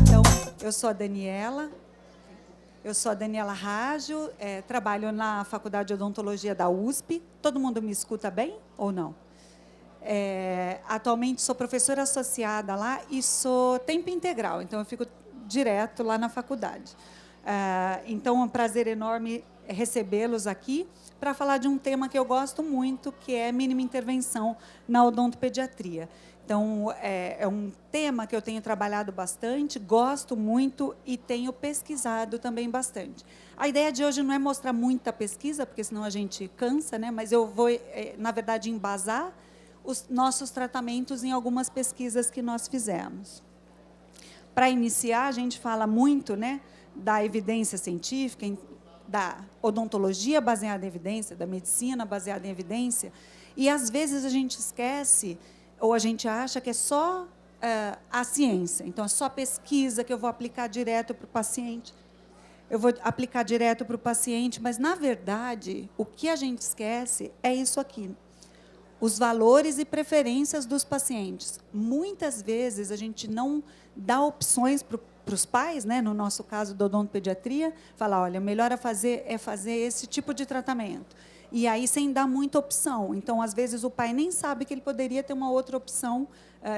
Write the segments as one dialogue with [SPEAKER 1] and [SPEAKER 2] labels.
[SPEAKER 1] Então, eu sou a Daniela Raggio, trabalho na Faculdade de Odontologia da USP. Todo mundo me escuta bem ou não? Atualmente sou professora associada lá e sou tempo integral, então eu fico direto lá na faculdade. Então é um prazer enorme recebê-los aqui para falar de um tema que eu gosto muito, que é mínima intervenção na odontopediatria. Então, é um tema que eu tenho trabalhado bastante, gosto muito e tenho pesquisado também bastante. A ideia de hoje não é mostrar muita pesquisa, porque senão a gente cansa, né? Mas eu vou, na verdade, embasar os nossos tratamentos em algumas pesquisas que nós fizemos. Para iniciar, a gente fala muito, né, da evidência científica, da odontologia baseada em evidência, da medicina baseada em evidência, e, às vezes, a gente esquece ou a gente acha que é só a ciência. Então, é só pesquisa que eu vou aplicar direto para o paciente. Eu vou aplicar direto para o paciente, mas, na verdade, o que a gente esquece é isso aqui. Os valores e preferências dos pacientes. Muitas vezes, a gente não dá opções para os pais, né? No nosso caso, da odontopediatria, falar, olha, o melhor é fazer esse tipo de tratamento. E aí, sem dar muita opção. Então, às vezes, o pai nem sabe que ele poderia ter uma outra opção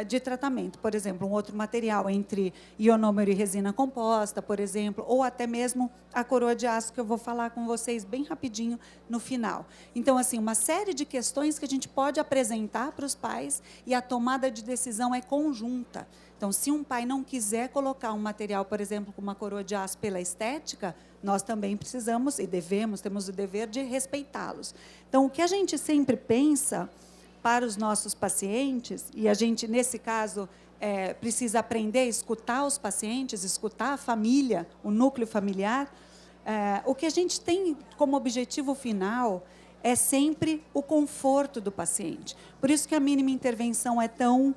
[SPEAKER 1] de tratamento. Por exemplo, um outro material entre ionômero e resina composta, por exemplo, ou até mesmo a coroa de aço, que eu vou falar com vocês bem rapidinho no final. Então, assim, uma série de questões que a gente pode apresentar para os pais e a tomada de decisão é conjunta. Então, se um pai não quiser colocar um material, por exemplo, com uma coroa de aço pela estética, nós também precisamos e temos o dever de respeitá-los. Então, o que a gente sempre pensa para os nossos pacientes, e a gente, nesse caso, precisa aprender a escutar os pacientes, escutar a família, o núcleo familiar, o que a gente tem como objetivo final é sempre o conforto do paciente. Por isso que a mínima intervenção é tão...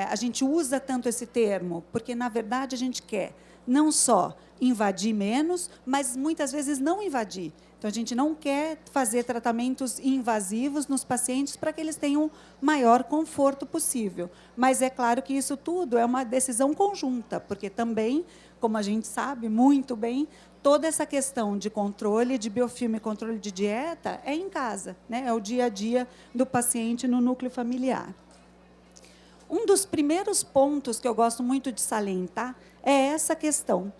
[SPEAKER 1] a gente usa tanto esse termo, porque, na verdade, a gente quer não só invadir menos, mas, muitas vezes, não invadir. Então, a gente não quer fazer tratamentos invasivos nos pacientes para que eles tenham o maior conforto possível. Mas é claro que isso tudo é uma decisão conjunta, porque também, como a gente sabe muito bem, toda essa questão de controle de biofilme e controle de dieta é em casa, né? É o dia a dia do paciente no núcleo familiar. Um dos primeiros pontos que eu gosto muito de salientar é essa questão,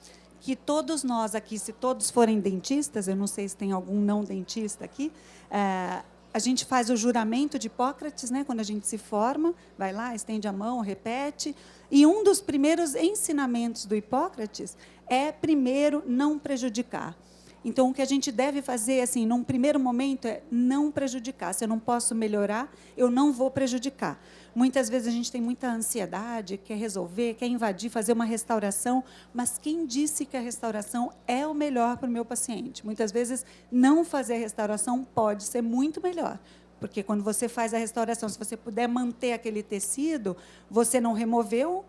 [SPEAKER 1] que todos nós aqui, se todos forem dentistas, eu não sei se tem algum não dentista aqui, a gente faz o juramento de Hipócrates, né, quando a gente se forma, vai lá, estende a mão, repete, e um dos primeiros ensinamentos do Hipócrates é, primeiro, não prejudicar. Então, o que a gente deve fazer, assim, num primeiro momento, é não prejudicar. Se eu não posso melhorar, eu não vou prejudicar. Muitas vezes a gente tem muita ansiedade, quer resolver, quer invadir, fazer uma restauração, mas quem disse que a restauração é o melhor para o meu paciente? Muitas vezes, não fazer a restauração pode ser muito melhor, porque quando você faz a restauração, se você puder manter aquele tecido, você não removeu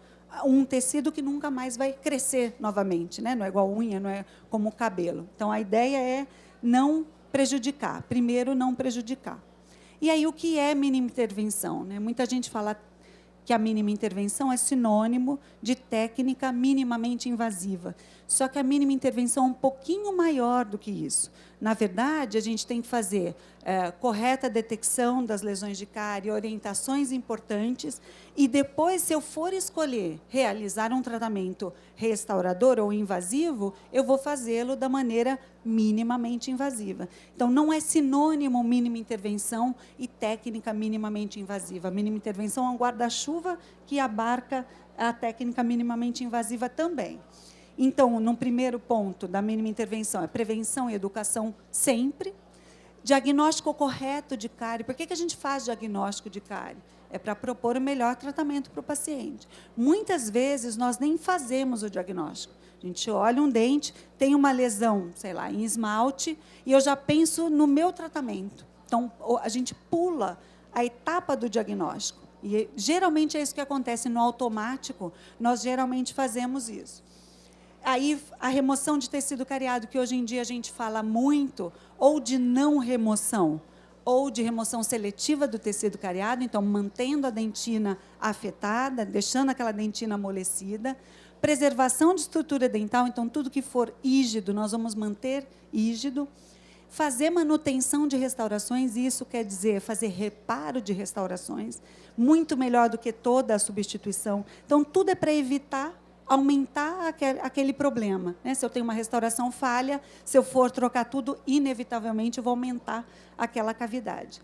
[SPEAKER 1] um tecido que nunca mais vai crescer novamente, né? Não é igual unha, não é como o cabelo. Então, a ideia é não prejudicar. Primeiro, não prejudicar. E aí, o que é mínima intervenção, né? Muita gente fala que a mínima intervenção é sinônimo de técnica minimamente invasiva. Só que a mínima intervenção é um pouquinho maior do que isso. Na verdade, a gente tem que fazer correta detecção das lesões de cárie, orientações importantes, e depois, se eu for escolher realizar um tratamento restaurador ou invasivo, eu vou fazê-lo da maneira minimamente invasiva. Então, não é sinônimo mínima intervenção e técnica minimamente invasiva. A mínima intervenção é um guarda-chuva que abarca a técnica minimamente invasiva também. Então, no primeiro ponto da mínima intervenção, é prevenção e educação sempre. Diagnóstico correto de cárie. Por que a gente faz diagnóstico de cárie? É para propor o melhor tratamento para o paciente. Muitas vezes, nós nem fazemos o diagnóstico. A gente olha um dente, tem uma lesão, sei lá, em esmalte, e eu já penso no meu tratamento. Então, a gente pula a etapa do diagnóstico. E, geralmente, é isso que acontece no automático. Nós, geralmente, fazemos isso. Aí, a remoção de tecido cariado, que hoje em dia a gente fala muito, ou de não remoção. ou de remoção seletiva do tecido cariado, então mantendo a dentina afetada, deixando aquela dentina amolecida. Preservação de estrutura dental, então tudo que for rígido, nós vamos manter rígido. Fazer manutenção de restaurações, isso quer dizer fazer reparo de restaurações, muito melhor do que toda a substituição. Então, tudo é para evitar aumentar aquele problema, né? Se eu tenho uma restauração falha, se eu for trocar tudo, inevitavelmente eu vou aumentar aquela cavidade.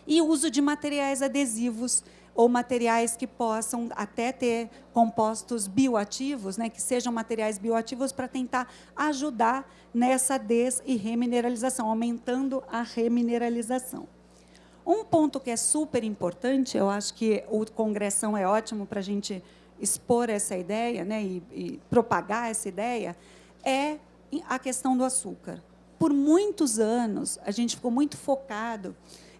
[SPEAKER 1] E o uso de materiais adesivos ou materiais que possam até ter compostos bioativos, né, que sejam materiais bioativos para tentar ajudar nessa des- e remineralização, aumentando a remineralização. Um ponto que é super importante, eu acho que o Congressão é ótimo para a gente expor essa ideia, né, e propagar essa ideia, é a questão do açúcar. Por muitos anos, a gente ficou muito focado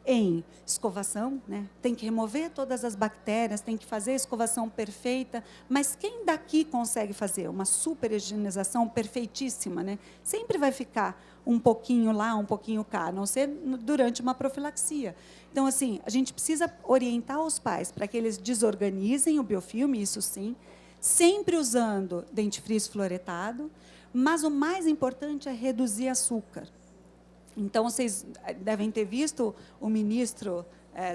[SPEAKER 1] em escovação, né? Tem que remover todas as bactérias, tem que fazer a escovação perfeita, mas quem daqui consegue fazer uma super higienização perfeitíssima, né? Sempre vai ficar um pouquinho lá, um pouquinho cá, a não ser durante uma profilaxia. Então, assim, a gente precisa orientar os pais para que eles desorganizem o biofilme, isso sim, sempre usando dentifrício fluoretado, mas o mais importante é reduzir açúcar. Então, vocês devem ter visto o ministro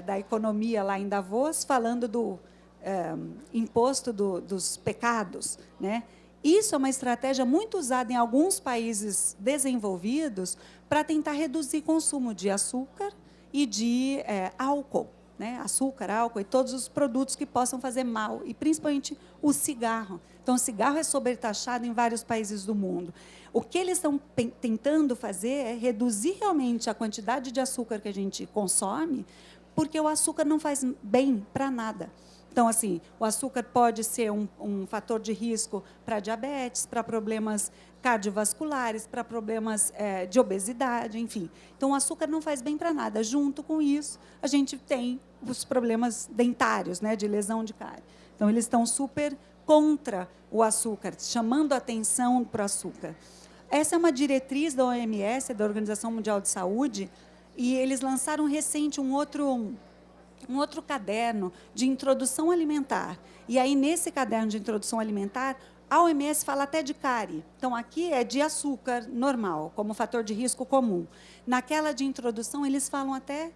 [SPEAKER 1] da Economia lá em Davos falando do imposto dos pecados, né? Isso é uma estratégia muito usada em alguns países desenvolvidos para tentar reduzir o consumo de açúcar e de álcool, né? Açúcar, álcool e todos os produtos que possam fazer mal, e principalmente o cigarro. Então, o cigarro é sobretaxado em vários países do mundo. O que eles estão tentando fazer é reduzir realmente a quantidade de açúcar que a gente consome, porque o açúcar não faz bem para nada. Então, assim, o açúcar pode ser um fator de risco para diabetes, para problemas cardiovasculares, para problemas de obesidade, enfim. Então, o açúcar não faz bem para nada. Junto com isso, a gente tem os problemas dentários, né, de lesão de cárie. Então, eles estão super contra o açúcar, chamando a atenção para o açúcar. Essa é uma diretriz da OMS, da Organização Mundial de Saúde, e eles lançaram recente um outro caderno de introdução alimentar. E aí, nesse caderno de introdução alimentar, a OMS fala até de cárie. Então, aqui é de açúcar normal, como fator de risco comum. Naquela de introdução, eles falam até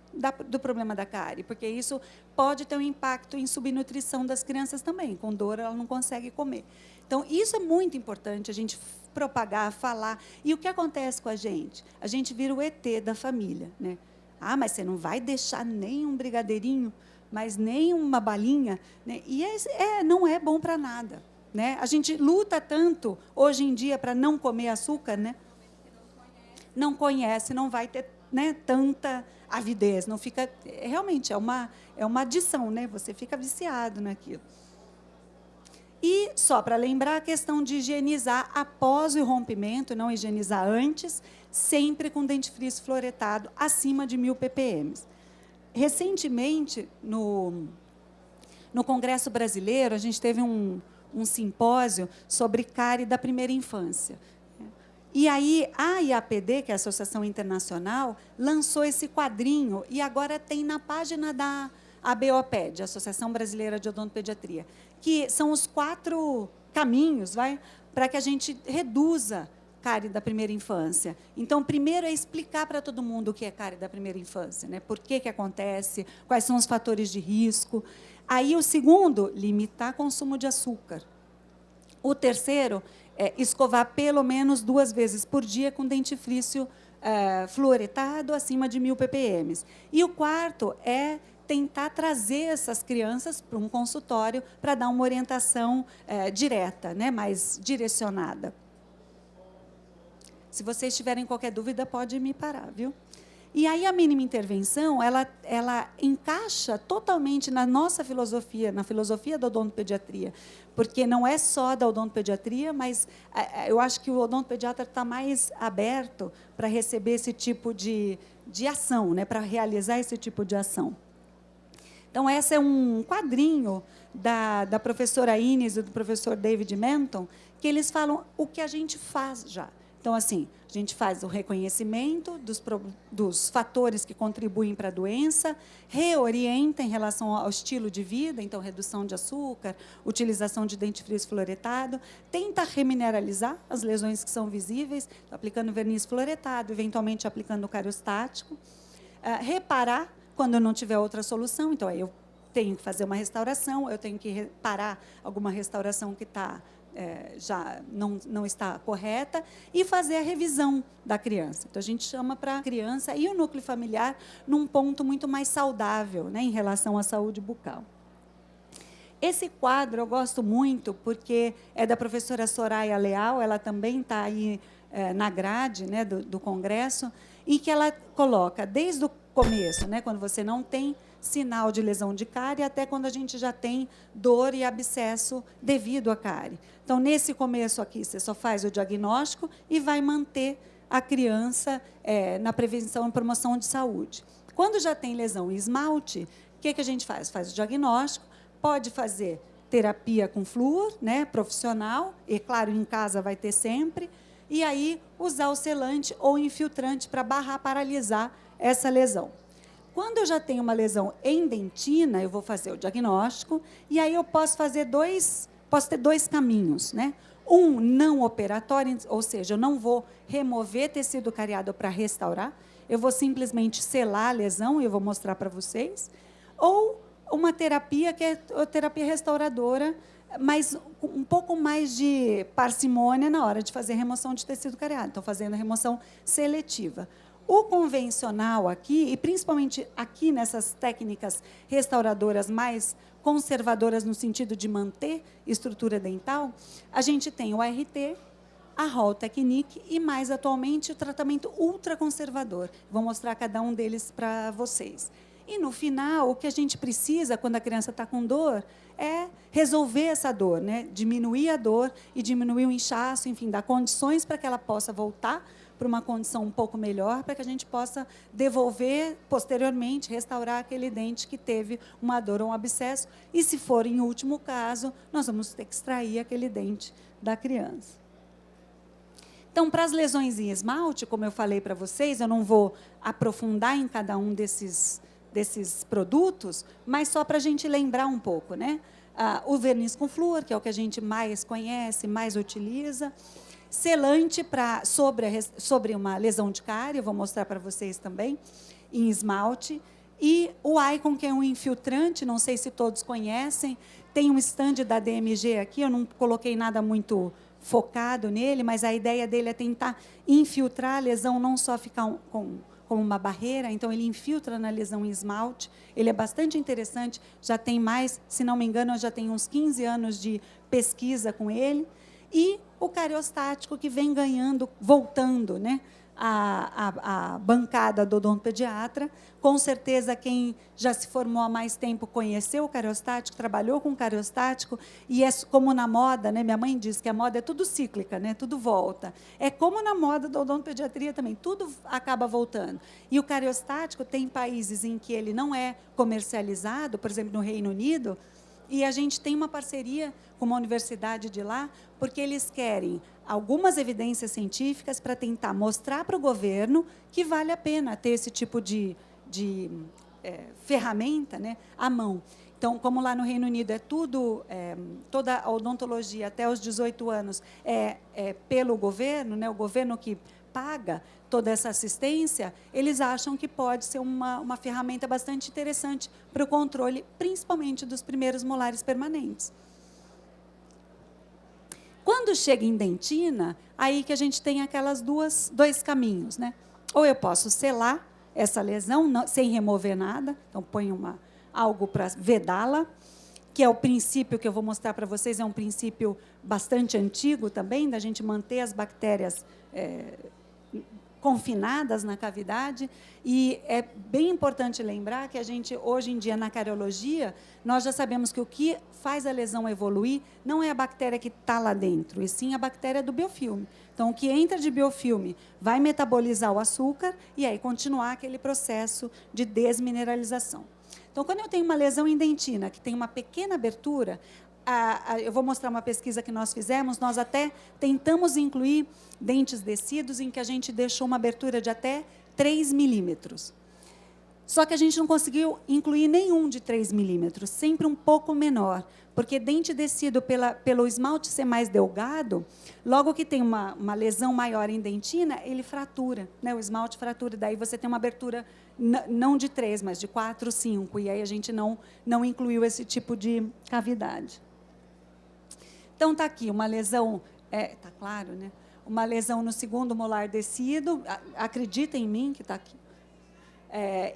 [SPEAKER 1] do problema da cárie, porque isso pode ter um impacto em subnutrição das crianças também. Com dor, ela não consegue comer. Então, isso é muito importante, a gente propagar, falar. E o que acontece com a gente? A gente vira o ET da família, né? Ah, mas você não vai deixar nem um brigadeirinho, mas nem uma balinha, né? E não é bom para nada, né? A gente luta tanto hoje em dia para não comer açúcar, né? Não conhece, não vai ter, né, tanta avidez, não fica. Realmente é uma adição, né? Você fica viciado naquilo. E, só para lembrar, a questão de higienizar após o rompimento, não higienizar antes, sempre com dentifrício fluoretado, acima de 1000 ppm. Recentemente, no Congresso Brasileiro, a gente teve um simpósio sobre cárie da primeira infância. E aí, a IAPD, que é a Associação Internacional, lançou esse quadrinho, e agora tem na página da ABOPED, Associação Brasileira de Odontopediatria, que são os 4 caminhos, para que a gente reduza cárie da primeira infância. Então, primeiro é explicar para todo mundo o que é cárie da primeira infância, né? Por que acontece, quais são os fatores de risco. Aí, o segundo, limitar o consumo de açúcar. O terceiro é escovar pelo menos 2 vezes por dia com dentifrício fluoretado acima de 1000 ppm. E o quarto é tentar trazer essas crianças para um consultório para dar uma orientação direta, né, mais direcionada. Se vocês tiverem qualquer dúvida, pode me parar, viu? E aí a mínima intervenção, ela encaixa totalmente na nossa filosofia, na filosofia da odontopediatria, porque não é só da odontopediatria, mas eu acho que o odontopediatra está mais aberto para receber esse tipo de ação, né, para realizar esse tipo de ação. Então, esse é um quadrinho da professora Inês e do professor David Menton, que eles falam o que a gente faz já. Então, assim, a gente faz o reconhecimento dos fatores que contribuem para a doença, reorienta em relação ao estilo de vida, então, redução de açúcar, utilização de dentifrício fluoretado, tenta remineralizar as lesões que são visíveis, aplicando verniz fluoretado, eventualmente aplicando o cariostático, reparar quando não tiver outra solução, então, aí eu tenho que fazer uma restauração, eu tenho que reparar alguma restauração que já não está correta, e fazer a revisão da criança. Então, a gente chama para a criança e o núcleo familiar num ponto muito mais saudável, né, em relação à saúde bucal. Esse quadro eu gosto muito, porque é da professora Soraya Leal, ela também está aí na grade, né, do congresso, e que ela coloca, desde o começo, né, quando você não tem sinal de lesão de cárie, até quando a gente já tem dor e abscesso devido à cárie. Então, nesse começo aqui, você só faz o diagnóstico e vai manter a criança na prevenção e promoção de saúde. Quando já tem lesão em esmalte, o que a gente faz? Faz o diagnóstico, pode fazer terapia com flúor, né, profissional, e, claro, em casa vai ter sempre, e aí usar o selante ou infiltrante para barrar, paralisar essa lesão. Quando eu já tenho uma lesão em dentina, eu vou fazer o diagnóstico, e aí eu posso ter dois caminhos, né? Um não operatório, ou seja, eu não vou remover tecido cariado para restaurar, eu vou simplesmente selar a lesão, e eu vou mostrar para vocês, ou uma terapia que é a terapia restauradora, mas um pouco mais de parcimônia na hora de fazer remoção de tecido cariado, então fazendo a remoção seletiva. O convencional aqui, e principalmente aqui nessas técnicas restauradoras mais conservadoras no sentido de manter estrutura dental, a gente tem o ART, a Hall Technique e, mais atualmente, o tratamento ultraconservador. Vou mostrar cada um deles para vocês. E, no final, o que a gente precisa, quando a criança está com dor, é resolver essa dor, né? Diminuir a dor e diminuir o inchaço, enfim, dar condições para que ela possa voltar para uma condição um pouco melhor, para que a gente possa devolver, posteriormente, restaurar aquele dente que teve uma dor ou um abscesso. E, se for em último caso, nós vamos ter que extrair aquele dente da criança. Então, para as lesões em esmalte, como eu falei para vocês, eu não vou aprofundar em cada um desses produtos, mas só para a gente lembrar um pouco, né? O verniz com flúor, que é o que a gente mais conhece, mais utiliza. Selante sobre uma lesão de cárie, eu vou mostrar para vocês também, em esmalte. E o Icon, que é um infiltrante, não sei se todos conhecem, tem um stand da DMG aqui, eu não coloquei nada muito focado nele, mas a ideia dele é tentar infiltrar a lesão, não só ficar com uma barreira, então ele infiltra na lesão em esmalte. Ele é bastante interessante, já tem mais, se não me engano, eu já tenho uns 15 anos de pesquisa com ele. E o cariostático, que vem ganhando, voltando, né, a bancada do odontopediatra. Com certeza, quem já se formou há mais tempo conheceu o cariostático, trabalhou com o cariostático, e é como na moda, né, minha mãe diz que a moda é tudo cíclica, né, tudo volta. É como na moda da odontopediatria também, tudo acaba voltando. E o cariostático tem países em que ele não é comercializado, por exemplo, no Reino Unido, e a gente tem uma parceria com uma universidade de lá, porque eles querem algumas evidências científicas para tentar mostrar para o governo que vale a pena ter esse tipo de ferramenta, né, à mão. Então, como lá no Reino Unido toda a odontologia até os 18 anos é pelo governo, né, o governo que paga toda essa assistência, eles acham que pode ser uma ferramenta bastante interessante para o controle, principalmente dos primeiros molares permanentes. Quando chega em dentina, aí que a gente tem aquelas dois caminhos, né? Ou eu posso selar essa lesão sem remover nada, então ponho algo para vedá-la, que é o princípio que eu vou mostrar para vocês, é um princípio bastante antigo também, da gente manter as bactérias confinadas na cavidade, e é bem importante lembrar que a gente, hoje em dia, na cariologia, nós já sabemos que o que faz a lesão evoluir não é a bactéria que está lá dentro, e sim a bactéria do biofilme. Então, o que entra de biofilme vai metabolizar o açúcar e aí continuar aquele processo de desmineralização. Então, quando eu tenho uma lesão em dentina, que tem uma pequena abertura, eu vou mostrar uma pesquisa que nós fizemos, nós até tentamos incluir dentes descidos em que a gente deixou uma abertura de até 3 milímetros. Só que a gente não conseguiu incluir nenhum de 3 milímetros, sempre um pouco menor, porque dente descido pelo esmalte ser mais delgado, logo que tem uma lesão maior em dentina, ele fratura, né? O esmalte fratura, daí você tem uma abertura não de 3, mas de 4, 5, e aí a gente não incluiu esse tipo de cavidade. Então, está aqui uma lesão, está claro, né? Uma lesão no segundo molar descido, acredita em mim que está aqui.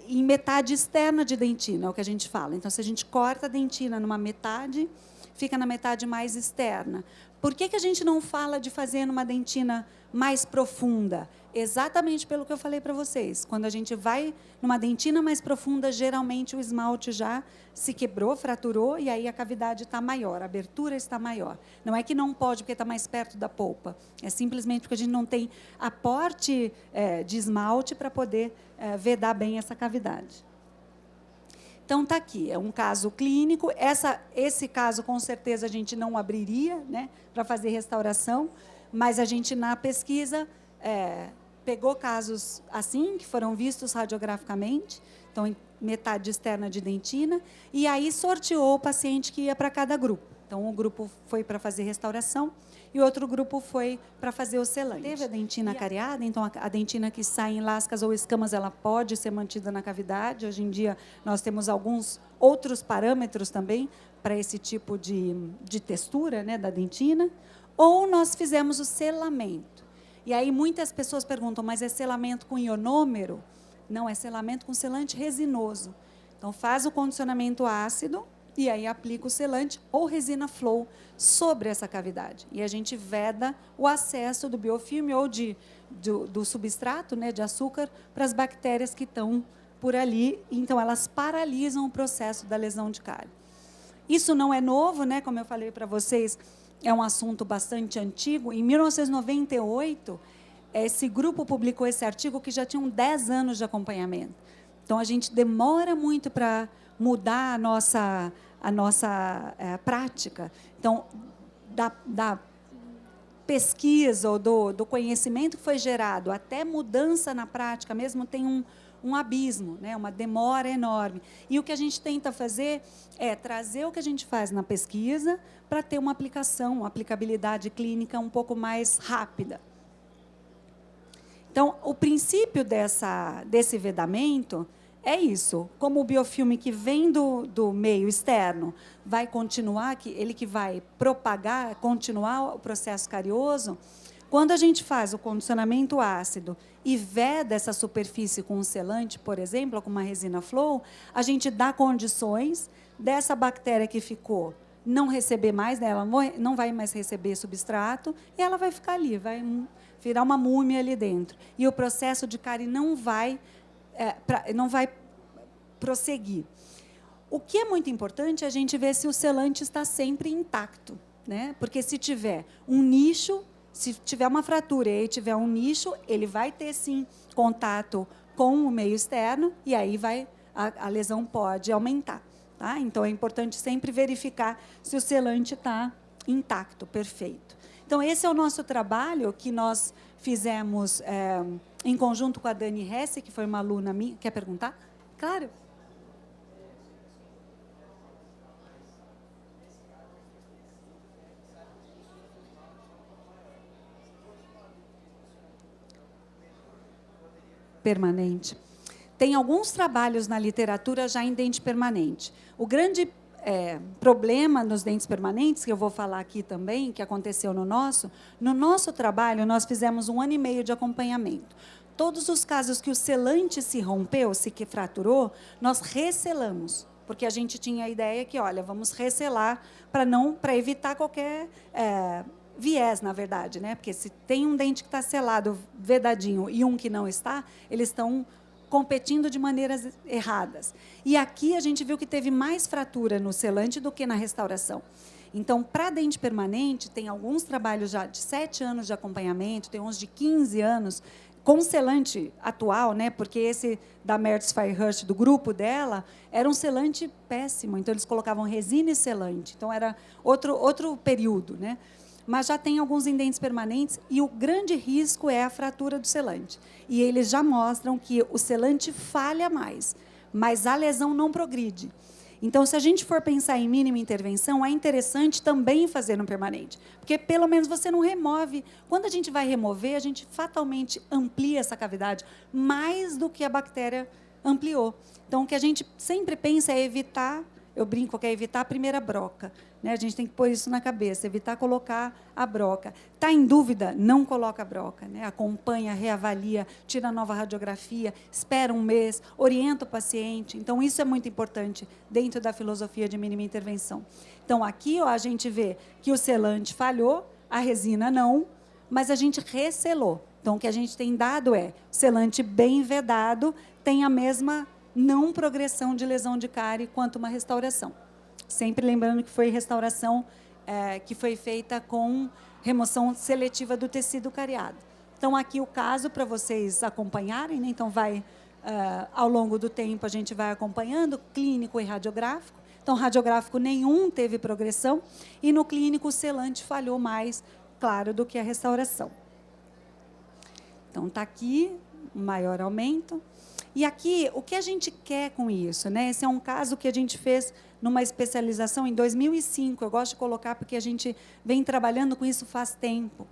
[SPEAKER 1] Em metade externa de dentina, é o que a gente fala. Então, se a gente corta a dentina numa metade, fica na metade mais externa. Por que a gente não fala de fazer numa dentina mais profunda? Exatamente pelo que eu falei para vocês. Quando a gente vai numa dentina mais profunda, geralmente o esmalte já se quebrou, fraturou, e aí a cavidade está maior, a abertura está maior. Não é que não pode porque está mais perto da polpa, é simplesmente porque a gente não tem aporte de esmalte para poder vedar bem essa cavidade. Então, está aqui, é um caso clínico. Esse caso, com certeza, a gente não abriria, né, para fazer restauração, mas a gente, na pesquisa, pegou casos assim, que foram vistos radiograficamente, então, em metade externa de dentina, e aí sorteou o paciente que ia para cada grupo. Então, um grupo foi para fazer restauração e outro grupo foi para fazer o selante. Teve a dentina cariada, então a dentina que sai em lascas ou escamas, ela pode ser mantida na cavidade. Hoje em dia, nós temos alguns outros parâmetros também para esse tipo de textura, né, da dentina. Ou nós fizemos o selamento. E aí muitas pessoas perguntam, mas é selamento com ionômero? Não, é selamento com selante resinoso. Então, faz o condicionamento ácido, e aí aplica o selante ou resina flow sobre essa cavidade. E a gente veda o acesso do biofilme ou do substrato, né, de açúcar, para as bactérias que estão por ali. Então, elas paralisam o processo da lesão de cárie. Isso não é novo, né, como eu falei para vocês, é um assunto bastante antigo. Em 1998, esse grupo publicou esse artigo que já tinha 10 anos de acompanhamento. Então, a gente demora muito para mudar a nossa prática. Então, da pesquisa ou do conhecimento que foi gerado até mudança na prática mesmo tem um abismo, né? Uma demora enorme. E o que a gente tenta fazer é trazer o que a gente faz na pesquisa para ter uma aplicação, uma aplicabilidade clínica um pouco mais rápida. Então, o princípio desse vedamento é isso. Como o biofilme que vem do meio externo vai continuar, ele que vai propagar, continuar o processo carioso, quando a gente faz o condicionamento ácido e veda essa superfície com um selante, por exemplo, ou com uma resina flow, a gente dá condições dessa bactéria que ficou não receber mais, né? Ela não vai mais receber substrato, e ela vai ficar ali, vai virar uma múmia ali dentro. E o processo de cárie não vai prosseguir. O que é muito importante é a gente ver se o selante está sempre intacto, né? Porque se tiver um nicho, se tiver uma fratura e tiver um nicho, ele vai ter, sim, contato com o meio externo, e aí a lesão pode aumentar. Tá? Então, é importante sempre verificar se o selante está intacto, perfeito. Então, esse é o nosso trabalho que nós fizemos em conjunto com a Dani Hesse, que foi uma aluna minha. Quer perguntar? Claro. Permanente. Tem alguns trabalhos na literatura já em dente permanente. O grande problema nos dentes permanentes, que eu vou falar aqui também, que aconteceu no nosso trabalho, nós fizemos 1 ano e meio de acompanhamento. Todos os casos que o selante se rompeu, que fraturou, nós reselamos, porque a gente tinha a ideia que, olha, vamos reselar para evitar qualquer viés, na verdade, né? Porque se tem um dente que está selado, vedadinho, e um que não está, eles estão competindo de maneiras erradas. E aqui a gente viu que teve mais fratura no selante do que na restauração. Então, para dente permanente, tem alguns trabalhos já de 7 anos de acompanhamento, tem uns de 15 anos com selante atual, né, porque esse da Mertz Feirush, do grupo dela, era um selante péssimo, então eles colocavam resina e selante, então era outro período, né? Mas já tem alguns indentes permanentes e o grande risco é a fratura do selante. E eles já mostram que o selante falha mais, mas a lesão não progride. Então, se a gente for pensar em mínima intervenção, é interessante também fazer no permanente, porque pelo menos você não remove. Quando a gente vai remover, a gente fatalmente amplia essa cavidade mais do que a bactéria ampliou. Então, o que a gente sempre pensa é evitar, eu brinco que é evitar a primeira broca, né? A gente tem que pôr isso na cabeça, evitar colocar a broca. Está em dúvida? Não coloca a broca, né? Acompanha, reavalia, tira a nova radiografia, espera um mês, orienta o paciente. Então, isso é muito importante dentro da filosofia de mínima intervenção. Então, aqui ó, a gente vê que o selante falhou, a resina não, mas a gente reselou. Então, o que a gente tem dado é selante bem vedado, tem a mesma não progressão de lesão de cárie quanto uma restauração. Sempre lembrando que foi restauração que foi feita com remoção seletiva do tecido cariado. Então, aqui o caso para vocês acompanharem, né? Então, ao longo do tempo, a gente vai acompanhando, clínico e radiográfico. Então, radiográfico nenhum teve progressão, e no clínico o selante falhou mais, claro, do que a restauração. Então, está aqui um maior aumento. E aqui, o que a gente quer com isso, né? Esse é um caso que a gente fez numa especialização em 2005. Eu gosto de colocar porque a gente vem trabalhando com isso faz tempo.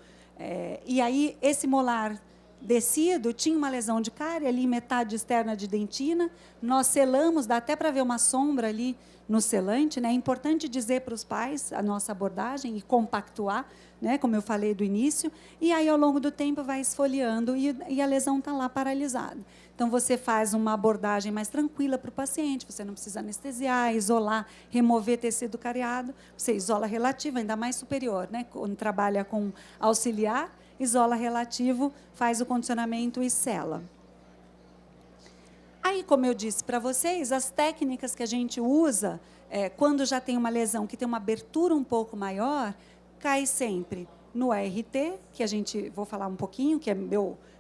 [SPEAKER 1] E aí, esse molar descido tinha uma lesão de cárie ali, metade externa de dentina. Nós selamos, dá até para ver uma sombra ali no selante, né? É importante dizer para os pais a nossa abordagem e compactuar, né, como eu falei do início, e aí, ao longo do tempo, vai esfoliando e a lesão está lá paralisada. Então, você faz uma abordagem mais tranquila para o paciente, você não precisa anestesiar, isolar, remover tecido cariado, você isola relativo, ainda mais superior, né? Quando trabalha com auxiliar, isola relativo, faz o condicionamento e sela. Aí, como eu disse para vocês, as técnicas que a gente usa, quando já tem uma lesão que tem uma abertura um pouco maior, cai sempre no ART, que a gente, vou falar um pouquinho, que é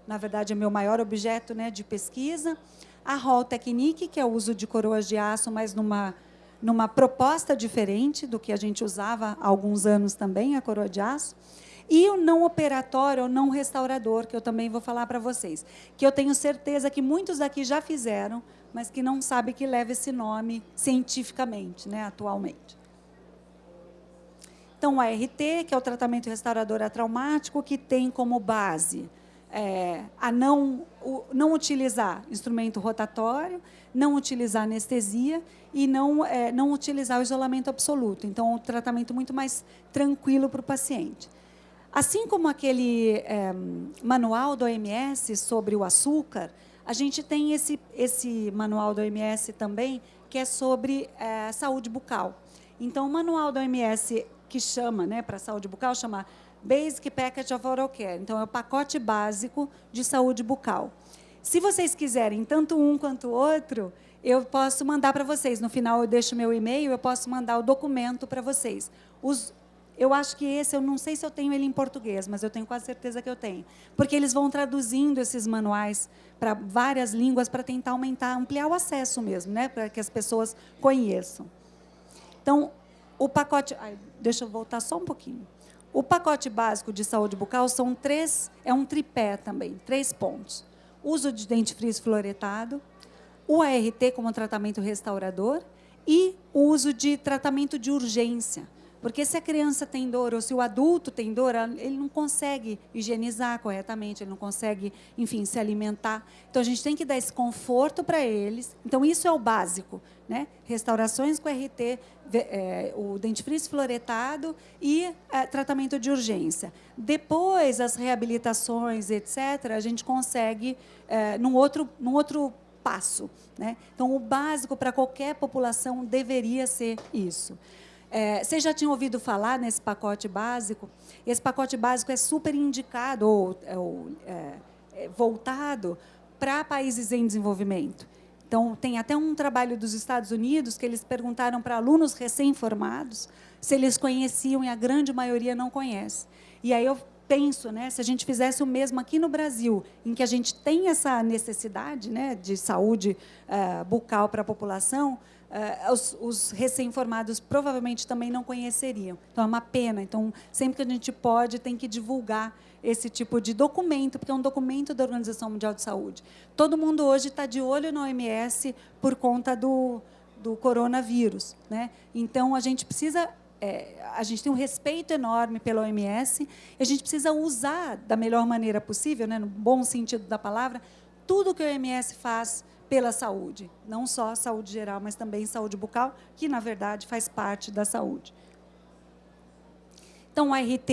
[SPEAKER 1] na verdade, é meu maior objeto, né, de pesquisa. A Hall Technique, que é o uso de coroas de aço, mas numa proposta diferente do que a gente usava há alguns anos também, a coroa de aço. E o não operatório, ou não restaurador, que eu também vou falar para vocês, que eu tenho certeza que muitos aqui já fizeram, mas que não sabem que leva esse nome cientificamente, né, atualmente. Então, o ART, que é o tratamento restaurador atraumático, que tem como base a não utilizar instrumento rotatório, não utilizar anestesia e não utilizar o isolamento absoluto. Então, um tratamento muito mais tranquilo para o paciente. Assim como aquele manual do OMS sobre o açúcar, a gente tem esse manual do OMS também, que é sobre saúde bucal. Então, o manual do OMS que chama, né, para saúde bucal, chama Basic Package of Oral Care. Então, é o pacote básico de saúde bucal. Se vocês quiserem, tanto um quanto o outro, eu posso mandar para vocês. No final, eu deixo meu e-mail, eu posso mandar o documento para vocês. Eu acho que esse, eu não sei se eu tenho ele em português, mas eu tenho quase certeza que eu tenho. Porque eles vão traduzindo esses manuais para várias línguas para tentar ampliar o acesso mesmo, né, para que as pessoas conheçam. Então, o pacote... deixa eu voltar só um pouquinho. O pacote básico de saúde bucal são é um tripé também, 3 pontos. Uso de dentifrício fluoretado, o ART como tratamento restaurador e o uso de tratamento de urgência. Porque se a criança tem dor ou se o adulto tem dor, ele não consegue higienizar corretamente, ele não consegue, enfim, se alimentar. Então, a gente tem que dar esse conforto para eles. Então, isso é o básico, né? Restaurações com RT, o dentifrício fluoretado e tratamento de urgência. Depois, as reabilitações, etc., a gente consegue num outro passo, né? Então, o básico para qualquer população deveria ser isso. Vocês já tinham ouvido falar nesse pacote básico? Esse pacote básico é super indicado voltado para países em desenvolvimento. Então, tem até um trabalho dos Estados Unidos que eles perguntaram para alunos recém-formados se eles conheciam, e a grande maioria não conhece. E aí eu penso, né, se a gente fizesse o mesmo aqui no Brasil, em que a gente tem essa necessidade, né, de saúde bucal para a população, os recém-formados provavelmente também não conheceriam. Então, é uma pena. Então, sempre que a gente pode, tem que divulgar esse tipo de documento, porque é um documento da Organização Mundial de Saúde. Todo mundo hoje está de olho na OMS por conta do coronavírus, né? Então, a gente precisa... a gente tem um respeito enorme pela OMS, e a gente precisa usar da melhor maneira possível, né, no bom sentido da palavra, tudo que a OMS faz pela saúde, não só saúde geral, mas também saúde bucal, que, na verdade, faz parte da saúde. Então, o ART,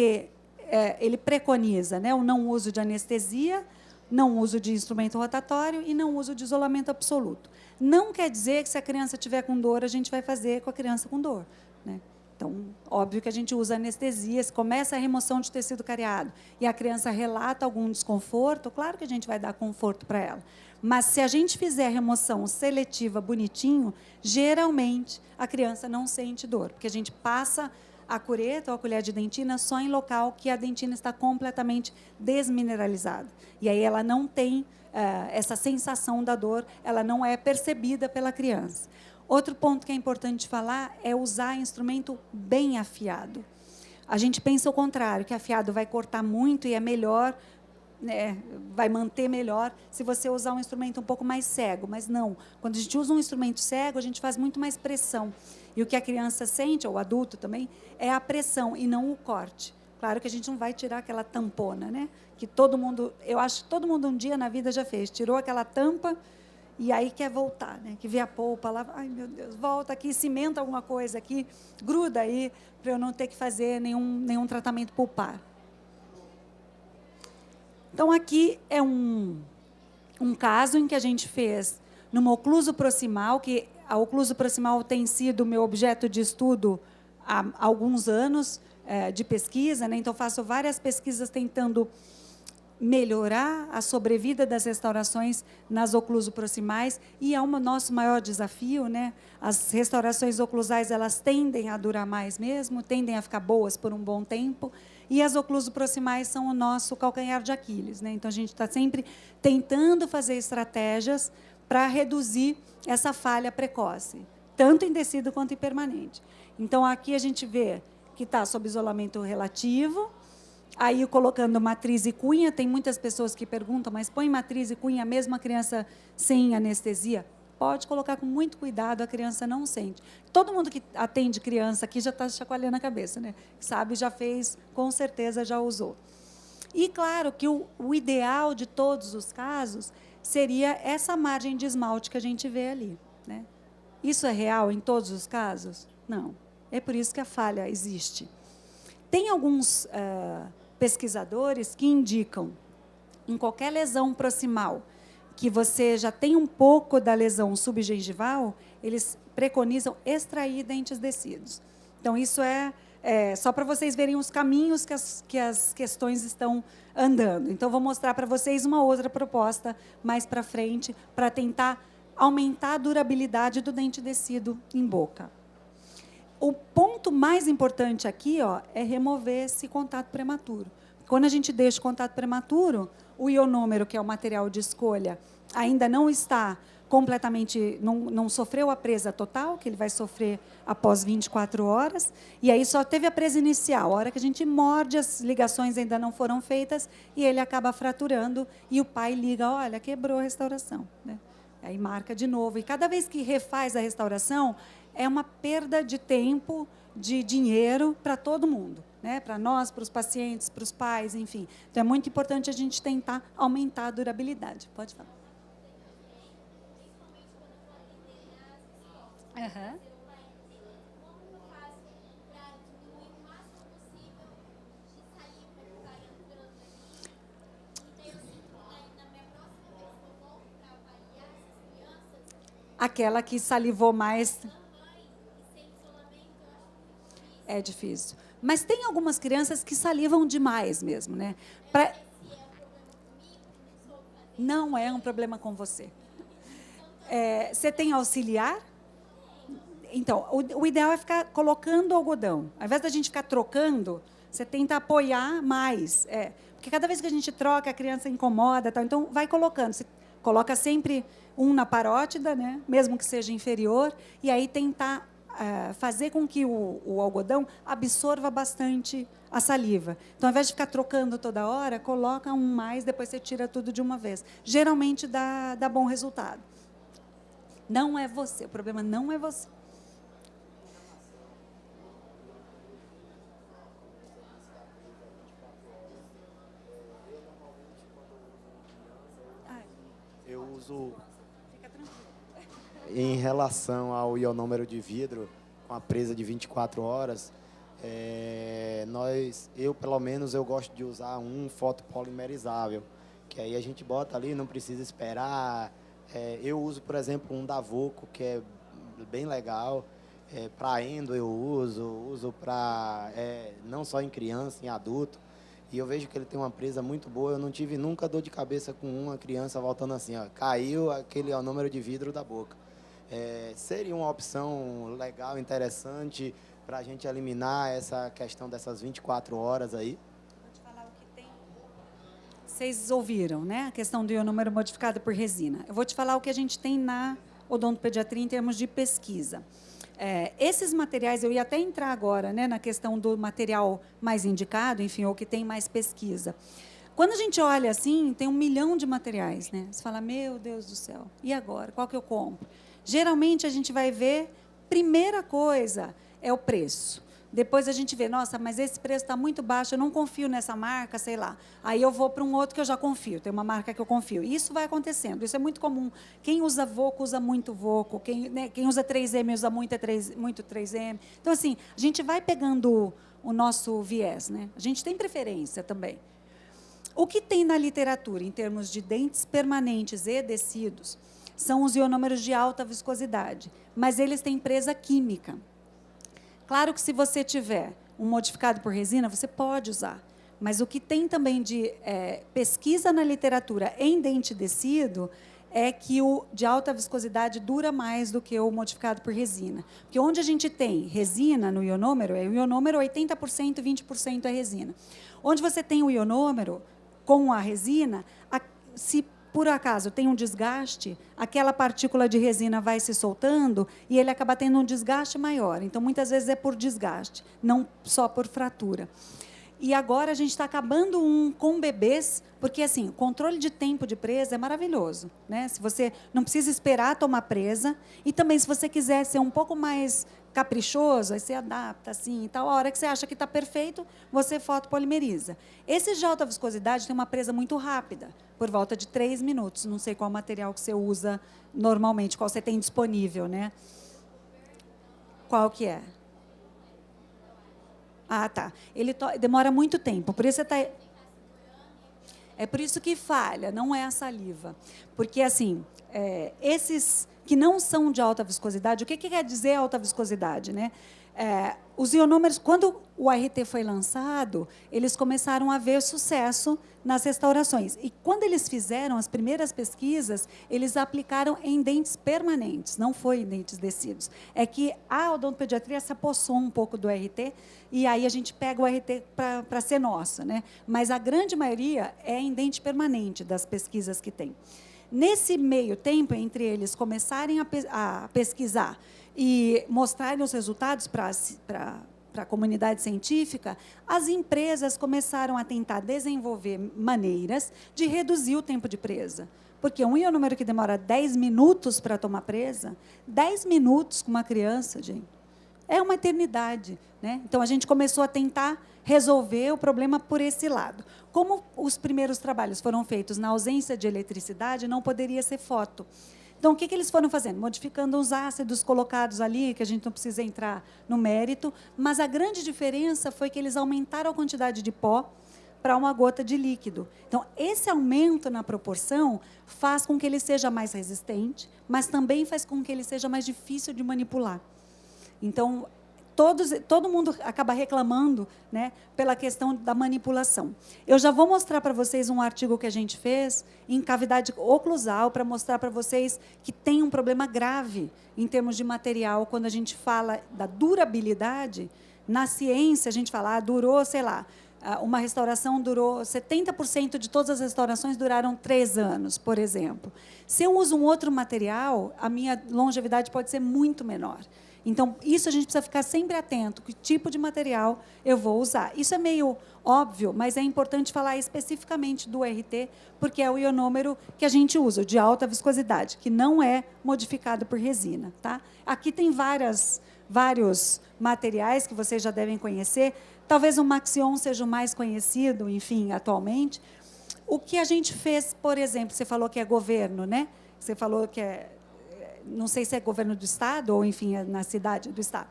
[SPEAKER 1] ele preconiza, né, o não uso de anestesia, não uso de instrumento rotatório e não uso de isolamento absoluto. Não quer dizer que, se a criança tiver com dor, a gente vai fazer com a criança com dor, né? Então, óbvio que a gente usa anestesia, se começa a remoção de tecido cariado e a criança relata algum desconforto, claro que a gente vai dar conforto para ela. Mas, se a gente fizer a remoção seletiva bonitinho, geralmente a criança não sente dor, porque a gente passa a cureta ou a colher de dentina só em local que a dentina está completamente desmineralizada. E aí ela não tem essa sensação da dor, ela não é percebida pela criança. Outro ponto que é importante falar é usar instrumento bem afiado. A gente pensa o contrário, que afiado vai cortar muito e é melhor, né, vai manter melhor se você usar um instrumento um pouco mais cego. Mas não, quando a gente usa um instrumento cego, a gente faz muito mais pressão. E o que a criança sente, ou o adulto também, é a pressão e não o corte. Claro que a gente não vai tirar aquela tampona, né? Que todo mundo, eu acho que todo mundo um dia na vida já fez, tirou aquela tampa e aí quer voltar, né? Que vê a polpa lá, ai meu Deus, volta aqui, cimenta alguma coisa aqui, gruda aí, para eu não ter que fazer nenhum tratamento pulpar. Então, aqui é um caso em que a gente fez numa ocluso proximal, que a ocluso proximal tem sido o meu objeto de estudo há alguns anos de pesquisa, né? Então, faço várias pesquisas tentando melhorar a sobrevida das restaurações nas ocluso-proximais, e é o nosso maior desafio, né? As restaurações oclusais, elas tendem a durar mais mesmo, tendem a ficar boas por um bom tempo, e as ocluso-proximais são o nosso calcanhar de Aquiles, né? Então, a gente está sempre tentando fazer estratégias para reduzir essa falha precoce, tanto em tecido quanto em permanente. Então, aqui a gente vê que está sob isolamento relativo. Aí, colocando matriz e cunha, tem muitas pessoas que perguntam, mas põe matriz e cunha mesmo a criança sem anestesia? Pode colocar com muito cuidado, a criança não sente. Todo mundo que atende criança aqui já está chacoalhando a cabeça, né? Sabe, já fez, com certeza já usou. E, claro, que o ideal de todos os casos seria essa margem de esmalte que a gente vê ali, né? Isso é real em todos os casos? Não. É por isso que a falha existe. Tem alguns pesquisadores que indicam, em qualquer lesão proximal, que você já tem um pouco da lesão subgengival, eles preconizam extrair dentes descidos. Então, isso só para vocês verem os caminhos que as questões estão andando. Então, vou mostrar para vocês uma outra proposta mais para frente, para tentar aumentar a durabilidade do dente descido em boca. O ponto mais importante aqui, ó, é remover esse contato prematuro. Quando a gente deixa o contato prematuro, o ionômero, que é o material de escolha, ainda não está completamente, não sofreu a presa total, que ele vai sofrer após 24 horas, e aí só teve a presa inicial. A hora que a gente morde, as ligações ainda não foram feitas, e ele acaba fraturando, e o pai liga, olha, quebrou a restauração, né? Aí marca de novo. E cada vez que refaz a restauração, é uma perda de tempo, de dinheiro para todo mundo, né? Para nós, para os pacientes, para os pais, enfim. Então, é muito importante a gente tentar aumentar a durabilidade. Pode falar. Uhum. Aquela que salivou mais... É difícil. Mas tem algumas crianças que salivam demais mesmo, né? Não é um problema com você. Você tem auxiliar? Então, o ideal é ficar colocando algodão. Ao invés da gente ficar trocando, Você tenta apoiar mais. Porque cada vez que a gente troca, a criança incomoda. Tal, então, vai colocando. Você coloca sempre um na parótida, né? Mesmo que seja inferior, e aí tentar fazer com que o algodão absorva bastante a saliva. Então, ao invés de ficar trocando toda hora, coloca um mais, depois você tira tudo de uma vez. Geralmente dá bom resultado. Não é você, o problema não é você.
[SPEAKER 2] Eu uso, em relação ao ionômero de vidro, com a presa de 24 horas, eu pelo menos, eu gosto de usar um fotopolimerizável, que aí a gente bota ali, não precisa esperar. Eu uso, por exemplo, um da Voco, que é bem legal. Para endo eu uso para não só em criança, em adulto. E eu vejo que ele tem uma presa muito boa. Eu não tive nunca dor de cabeça com uma criança voltando assim, ó, caiu aquele número de vidro da boca. Seria uma opção legal, interessante, para a gente eliminar essa questão dessas 24 horas aí.
[SPEAKER 1] Vou te falar o que tem. Vocês ouviram, né? A questão do ionômero modificado por resina. Eu vou te falar o que a gente tem na odontopediatria em termos de pesquisa. Esses materiais, eu ia até entrar agora, né, na questão do material mais indicado, enfim, ou que tem mais pesquisa. Quando a gente olha assim, tem 1 milhão de materiais, né? Você fala, meu Deus do céu, e agora? Qual que eu compro? Geralmente, a gente vai ver, primeira coisa, é o preço. Depois a gente vê, nossa, mas esse preço está muito baixo, eu não confio nessa marca, sei lá. Aí eu vou para um outro que eu já confio, tem uma marca que eu confio. Isso vai acontecendo, isso é muito comum. Quem usa Voco, usa muito Voco. Quem usa 3M, usa muito 3M. Então, assim, a gente vai pegando o nosso viés, né? A gente tem preferência também. O que tem na literatura, em termos de dentes permanentes e tecidos, são os ionômeros de alta viscosidade, mas eles têm presa química. Claro que se você tiver um modificado por resina, você pode usar. Mas o que tem também de pesquisa na literatura em dente tecido é que o de alta viscosidade dura mais do que o modificado por resina. Porque onde a gente tem resina no ionômero, o ionômero 80%, 20% é resina. Onde você tem o ionômero com a resina, se por acaso tem um desgaste, aquela partícula de resina vai se soltando e ele acaba tendo um desgaste maior. Então, muitas vezes é por desgaste, não só por fratura. E agora a gente está acabando com bebês, porque assim, o controle de tempo de presa é maravilhoso, né? Se você não precisa esperar tomar presa, e também se você quiser ser um pouco mais caprichoso, aí você adapta assim, e tal. A hora que você acha que está perfeito, você fotopolimeriza. Esse de alta viscosidade tem uma presa muito rápida, por volta de 3 minutos. Não sei qual material que você usa normalmente, qual você tem disponível, né? Qual que é? Ah, tá. Ele demora muito tempo, por isso você está... É por isso que falha, não é a saliva. Porque, assim, esses que não são de alta viscosidade, o que quer dizer alta viscosidade, né? Os ionômeros, quando o ART foi lançado, eles começaram a ver sucesso nas restaurações. E quando eles fizeram as primeiras pesquisas, eles aplicaram em dentes permanentes, não foi em dentes tecidos. É que a odontopediatria se apossou um pouco do ART, e aí a gente pega o ART para ser nossa, né? Mas a grande maioria é em dente permanente das pesquisas que tem. Nesse meio tempo, entre eles começarem a pesquisar e mostrarem os resultados para a comunidade científica, as empresas começaram a tentar desenvolver maneiras de reduzir o tempo de presa. Porque um ionômero que demora 10 minutos para tomar presa, 10 minutos com uma criança, gente, é uma eternidade, né? Então, a gente começou a tentar resolver o problema por esse lado. Como os primeiros trabalhos foram feitos na ausência de eletricidade, não poderia ser foto. Então, o que eles foram fazendo? Modificando os ácidos colocados ali, que a gente não precisa entrar no mérito, mas a grande diferença foi que eles aumentaram a quantidade de pó para uma gota de líquido. Então, esse aumento na proporção faz com que ele seja mais resistente, mas também faz com que ele seja mais difícil de manipular. Então, todo mundo acaba reclamando, né, pela questão da manipulação. Eu já vou mostrar para vocês um artigo que a gente fez em cavidade oclusal, para mostrar para vocês que tem um problema grave em termos de material, quando a gente fala da durabilidade Na ciência, a gente fala, durou, sei lá, uma restauração durou, 70% de todas as restaurações duraram 3 anos, por exemplo. Se eu uso um outro material, a minha longevidade pode ser muito menor. Então, isso a gente precisa ficar sempre atento, que tipo de material eu vou usar. Isso é meio óbvio, mas é importante falar especificamente do RT, porque é o ionômero que a gente usa, o de alta viscosidade, que não é modificado por resina. Tá? Aqui tem vários materiais que vocês já devem conhecer. Talvez o Maxion seja o mais conhecido, enfim, atualmente. O que a gente fez, por exemplo, você falou que é governo, né? Você falou que não sei se é governo do Estado ou, enfim, é na cidade do Estado.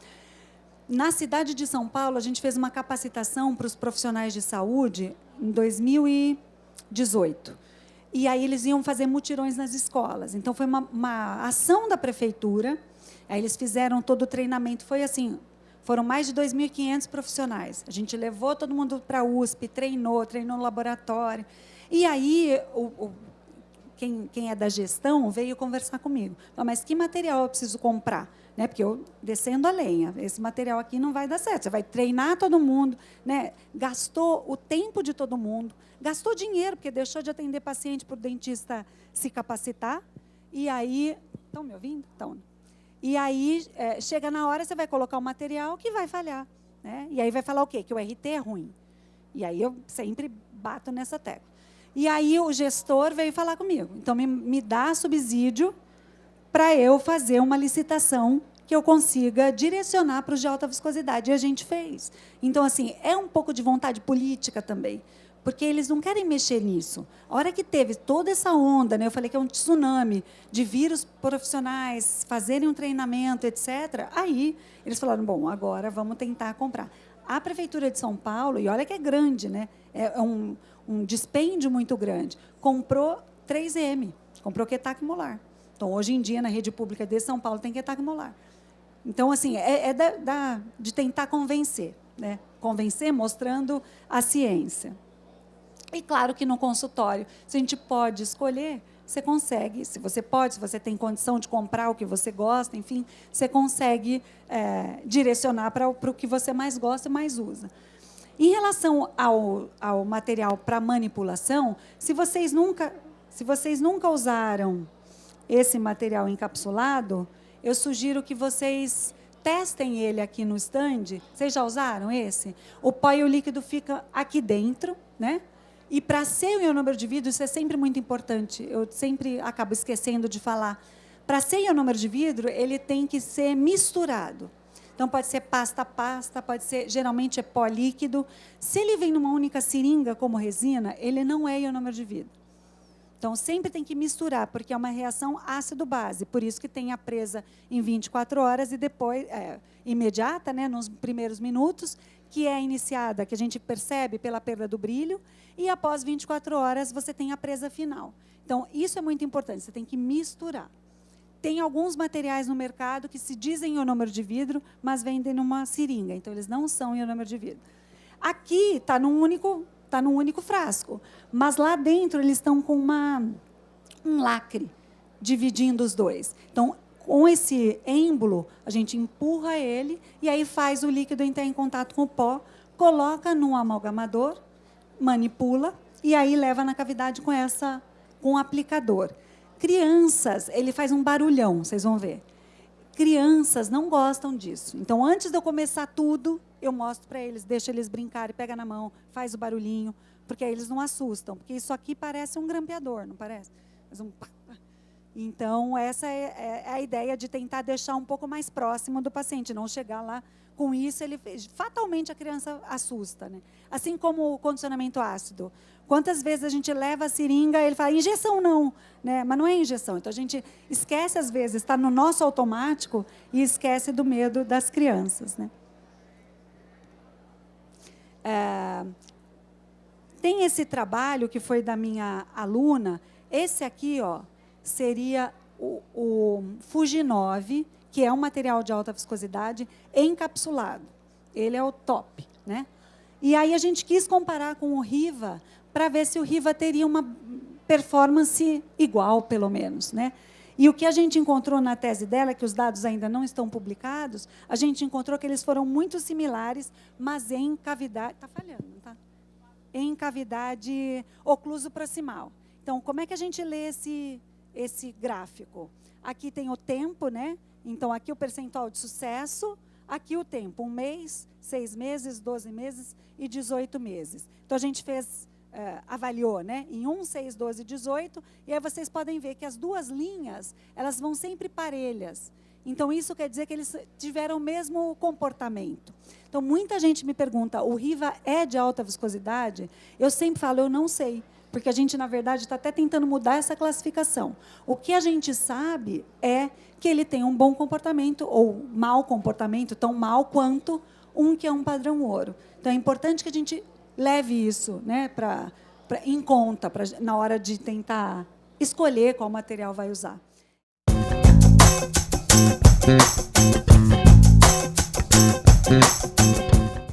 [SPEAKER 1] Na cidade de São Paulo, a gente fez uma capacitação para os profissionais de saúde em 2018. E aí eles iam fazer mutirões nas escolas. Então, foi uma ação da prefeitura. Aí eles fizeram todo o treinamento. Foi assim, foram mais de 2.500 profissionais. A gente levou todo mundo para a USP, treinou no laboratório. E aí, quem é da gestão veio conversar comigo. Mas que material eu preciso comprar? Né? Porque eu, descendo a lenha, esse material aqui não vai dar certo. Você vai treinar todo mundo, né? Gastou o tempo de todo mundo, gastou dinheiro, porque deixou de atender paciente para o dentista se capacitar. E aí... Estão me ouvindo? Estão. E aí, chega na hora, você vai colocar o material que vai falhar. Né? E aí vai falar o quê? Que o RT é ruim. E aí eu sempre bato nessa tecla. E aí o gestor veio falar comigo. Então, me dá subsídio para eu fazer uma licitação que eu consiga direcionar para os de alta viscosidade. E a gente fez. Então, assim, é um pouco de vontade política também, porque eles não querem mexer nisso. A hora que teve toda essa onda, né, eu falei que é um tsunami de vírus profissionais, fazerem um treinamento, etc., aí eles falaram, bom, agora vamos tentar comprar. A Prefeitura de São Paulo, e olha que é grande, né, é um dispêndio muito grande, comprou 3M, comprou Quetac Molar. Então, hoje em dia, na rede pública de São Paulo, tem Quetac Molar. Então, assim, de tentar convencer, né? Convencer mostrando a ciência. E, claro, que no consultório, se a gente pode escolher, você consegue, se você tem condição de comprar o que você gosta, enfim, você consegue direcionar para o que você mais gosta e mais usa. Em relação ao material para manipulação, se vocês nunca usaram esse material encapsulado, eu sugiro que vocês testem ele aqui no stand. Vocês já usaram esse? O pó e o líquido fica aqui dentro, né? E para ser o ionômero de vidro, isso é sempre muito importante. Eu sempre acabo esquecendo de falar. Para ser ionômero de vidro, ele tem que ser misturado. Então, pode ser pasta a pasta, pode ser, geralmente é pó líquido. Se ele vem numa única seringa, como resina, ele não é ionômero de vidro. Então, sempre tem que misturar, porque é uma reação ácido-base. Por isso que tem a presa em 24 horas e depois, imediata, né, nos primeiros minutos, que é iniciada, que a gente percebe pela perda do brilho, e após 24 horas você tem a presa final. Então, isso é muito importante, você tem que misturar. Tem alguns materiais no mercado que se dizem ionômero de vidro, mas vendem numa seringa, então eles não são ionômero de vidro. Aqui está num único frasco, mas lá dentro eles estão com um lacre dividindo os dois. Então, com esse êmbolo, a gente empurra ele e aí faz o líquido entrar em contato com o pó, coloca no amalgamador, manipula e aí leva na cavidade com o aplicador. Crianças, ele faz um barulhão, vocês vão ver. Crianças não gostam disso. Então, antes de eu começar tudo, eu mostro para eles, deixo eles brincarem, pega na mão, faz o barulhinho, porque aí eles não assustam. Porque isso aqui parece um grampeador, não parece? Mas Então, essa é a ideia de tentar deixar um pouco mais próximo do paciente, não chegar lá com isso, fatalmente a criança assusta. Né? Assim como o condicionamento ácido. Quantas vezes a gente leva a seringa e ele fala, injeção não, né? Mas não é injeção. Então, a gente esquece, às vezes, está no nosso automático e esquece do medo das crianças. Né? Tem esse trabalho que foi da minha aluna. Esse aqui, ó, seria o Fuginove, que é um material de alta viscosidade encapsulado. Ele é o top. Né? E aí a gente quis comparar com o Riva, para ver se o Riva teria uma performance igual, pelo menos. Né? E o que a gente encontrou na tese dela, que os dados ainda não estão publicados, a gente encontrou que eles foram muito similares, mas em cavidade... Está falhando, não está? Em cavidade ocluso-proximal. Então, como é que a gente lê esse gráfico? Aqui tem o tempo, né? Então, aqui o percentual de sucesso, aqui o tempo, 1 mês, 6 meses, 12 meses e 18 meses. Então, a gente avaliou, né, em 1, 6, 12, 18, e aí vocês podem ver que as duas linhas, elas vão sempre parelhas. Então, isso quer dizer que eles tiveram o mesmo comportamento. Então, muita gente me pergunta, o Riva é de alta viscosidade? Eu sempre falo, eu não sei, porque a gente, na verdade, está até tentando mudar essa classificação. O que a gente sabe é que ele tem um bom comportamento, ou mau comportamento, tão mau quanto um que é um padrão ouro. Então, é importante que a gente leve isso, né, em conta, na hora de tentar escolher qual material vai usar.